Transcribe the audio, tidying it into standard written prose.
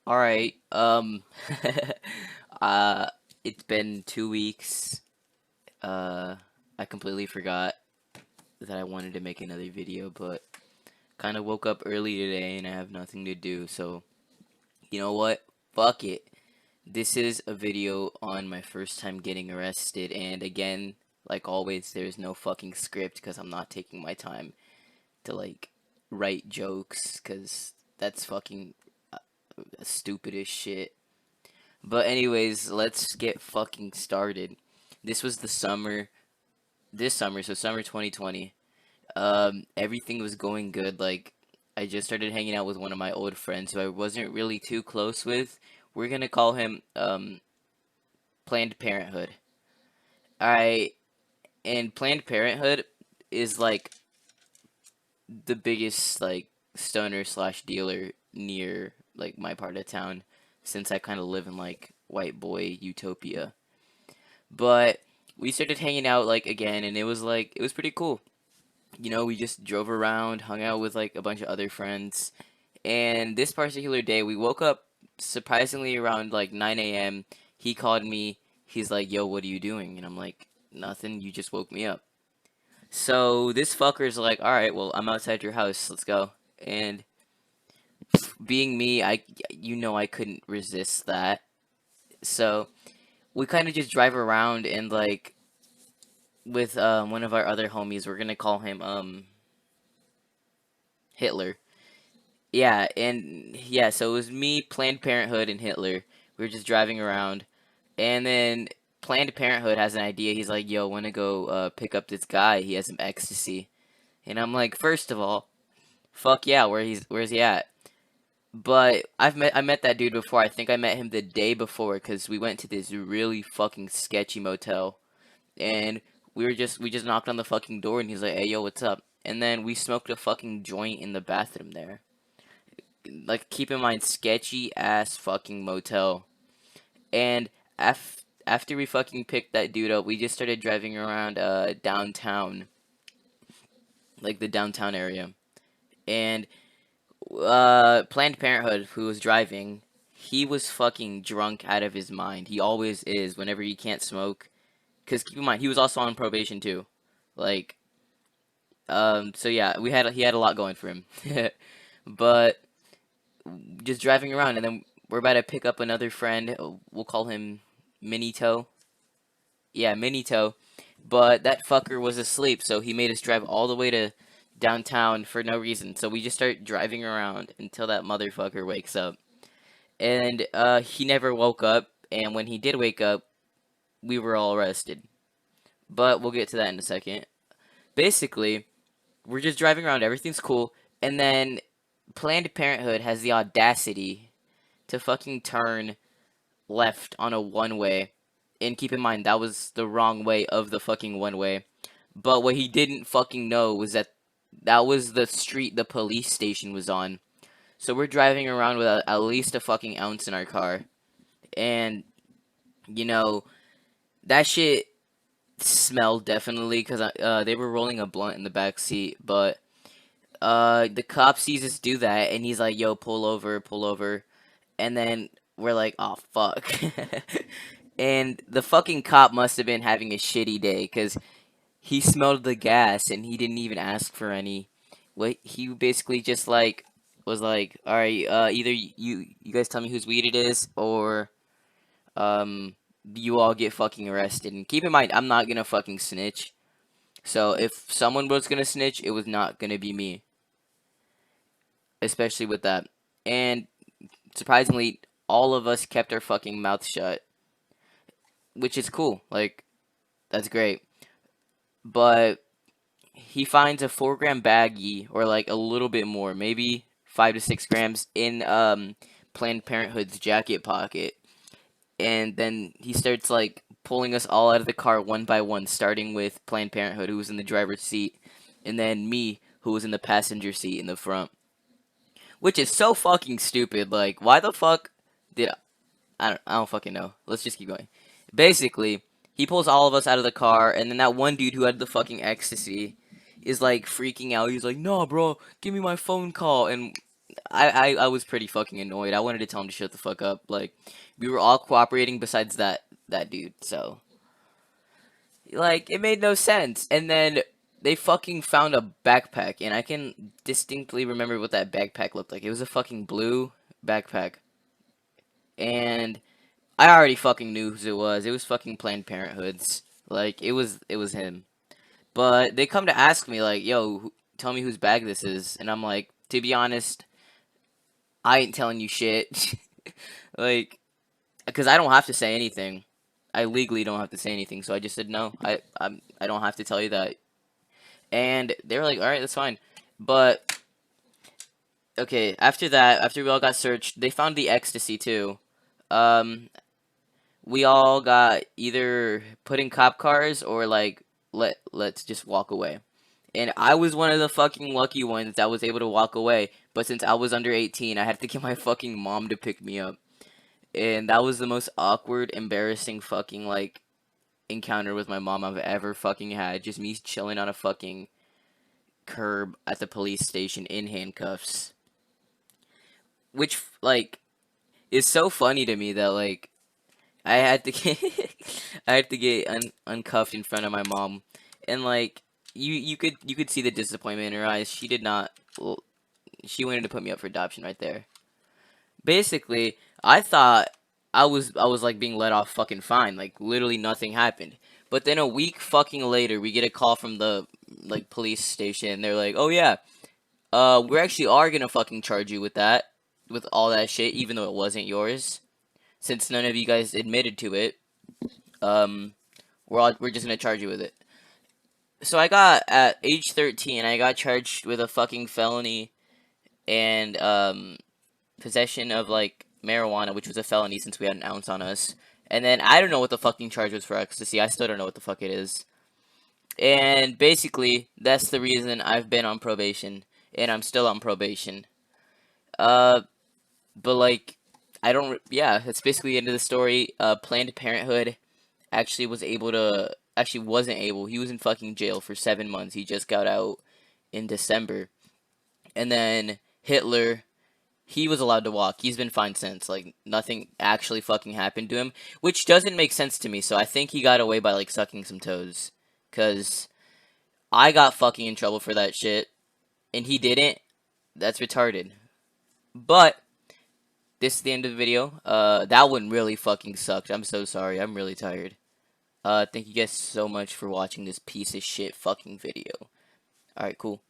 All right. Uh, it's been 2 weeks. Uh, I completely forgot that I wanted to make another video, but kind of woke up early today and I have nothing to do. So, you know what? Fuck it. This is a video on my first time getting arrested, and again, like always, there's no fucking script because I'm not taking my time to like write jokes because that's fucking stupid as shit. But anyways, let's get fucking started. This was this summer, so summer 2020. Everything was going good. Like, I just started hanging out with one of my old friends who I wasn't really too close with. We're gonna call him, Planned Parenthood. I, and Planned Parenthood is like the biggest, like, stoner slash dealer near, like, my part of town, since I kind of live in, like, white boy utopia. But we started hanging out like again, and it was pretty cool. We just drove around, hung out with like a bunch of other friends. And this particular day, we woke up surprisingly around like 9 a.m. He called me. He's like, "Yo, what are you doing?" And I'm like, "Nothing. You just woke me up." So this fucker's like, "All right, well, I'm outside your house. Let's go." And being me, I couldn't resist that. So we kind of just drive around and like with one of our other homies. We're gonna call him Hitler. Yeah, and yeah, so it was me, Planned Parenthood, and Hitler. We were just driving around, and then Planned Parenthood has an idea. He's like, "Yo, wanna go pick up this guy? He has some ecstasy." And I'm like, first of all, fuck yeah, where's he at? But I met that dude before. I think I met him the day before because we went to this really fucking sketchy motel, and we just knocked on the fucking door, and he's like, "Hey, yo, what's up?" And then we smoked a fucking joint in the bathroom there. Like, keep in mind, sketchy ass fucking motel. And after we fucking picked that dude up, we just started driving around downtown, like the downtown area. And Planned Parenthood, who was driving, he was fucking drunk out of his mind. He always is whenever he can't smoke. Cause keep in mind, he was also on probation too. Like, so yeah, he had a lot going for him. But just driving around, and then we're about to pick up another friend. We'll call him Minito. Yeah, Minito. But that fucker was asleep, so he made us drive all the way to downtown for no reason. So we just start driving around until that motherfucker wakes up. And he never woke up, and when he did wake up, we were all arrested. But we'll get to that in a second. Basically, we're just driving around, everything's cool, and then Planned Parenthood has the audacity to fucking turn left on a one way. And keep in mind, that was the wrong way of the fucking one way. But what he didn't fucking know was that that was the street the police station was on. So we're driving around with at least a fucking ounce in our car. And, you know, that shit smelled definitely because they were rolling a blunt in the back seat. But the cop sees us do that and he's like, "Yo, pull over, pull over." And then we're like, "Oh, fuck." And the fucking cop must have been having a shitty day because he smelled the gas and he didn't even ask for any. What he basically just like was like, "All right, either you guys tell me whose weed it is, or um you all get fucking arrested." And keep in mind, I'm not gonna fucking snitch. So if someone was gonna snitch, it was not gonna be me, especially with that. And surprisingly, all of us kept our fucking mouth shut, which is cool. Like, that's great. But he finds a 4 gram baggie, or like a little bit more, maybe 5 to 6 grams in Planned Parenthood's jacket pocket, and then he starts like pulling us all out of the car one by one, starting with Planned Parenthood, who was in the driver's seat, and then me, who was in the passenger seat in the front, which is so fucking stupid. Like, why the fuck did I don't fucking know. Let's just keep going. Basically, he pulls all of us out of the car, and then that one dude who had the fucking ecstasy is like freaking out. He's like, "No, bro, give me my phone call." And I was pretty fucking annoyed. I wanted to tell him to shut the fuck up. Like, we were all cooperating besides that dude. So, like, it made no sense. And then they fucking found a backpack, and I can distinctly remember what that backpack looked like. It was a fucking blue backpack, and I already fucking knew who it was. It was fucking Planned Parenthood's. Like, it was him. But they come to ask me like, "Yo, tell me whose bag this is," and I'm like, to be honest, I ain't telling you shit. Like, because I don't have to say anything. I legally don't have to say anything, so I just said no. I don't have to tell you that. And they were like, "All right, that's fine." But okay, after that, after we all got searched, they found the ecstasy too. Um, we all got either put in cop cars or like let's just walk away. And I was one of the fucking lucky ones that was able to walk away. But since I was under 18, I had to get my fucking mom to pick me up. And that was the most awkward, embarrassing fucking like encounter with my mom I've ever fucking had. Just me chilling on a fucking curb at the police station in handcuffs. Which like is so funny to me that like I had to get I had to get uncuffed in front of my mom, and like you could see the disappointment in her eyes. She did not. She wanted to put me up for adoption right there. Basically, I thought I was like being let off fucking fine. Like literally nothing happened. But then a week fucking later, we get a call from the like police station. They're like, "Oh yeah, we actually are gonna fucking charge you with that, with all that shit, even though it wasn't yours, since none of you guys admitted to it. Um, we're just gonna charge you with it." So I got at age 13, I got charged with a fucking felony and possession of like marijuana, which was a felony since we had an ounce on us. And then I don't know what the fucking charge was for ecstasy. I still don't know what the fuck it is. And basically, that's the reason I've been on probation, and I'm still on probation. Uh, but like, I don't. Yeah, that's basically the end of the story. Planned Parenthood actually wasn't able. He was in fucking jail for 7 months. He just got out in December, and then Hitler, he was allowed to walk. He's been fine since. Like nothing actually fucking happened to him, which doesn't make sense to me. So I think he got away by like sucking some toes, cause I got fucking in trouble for that shit, and he didn't. That's retarded. But this is the end of the video. That one really fucking sucked. I'm so sorry. I'm really tired. Thank you guys so much for watching this piece of shit fucking video. Alright, cool.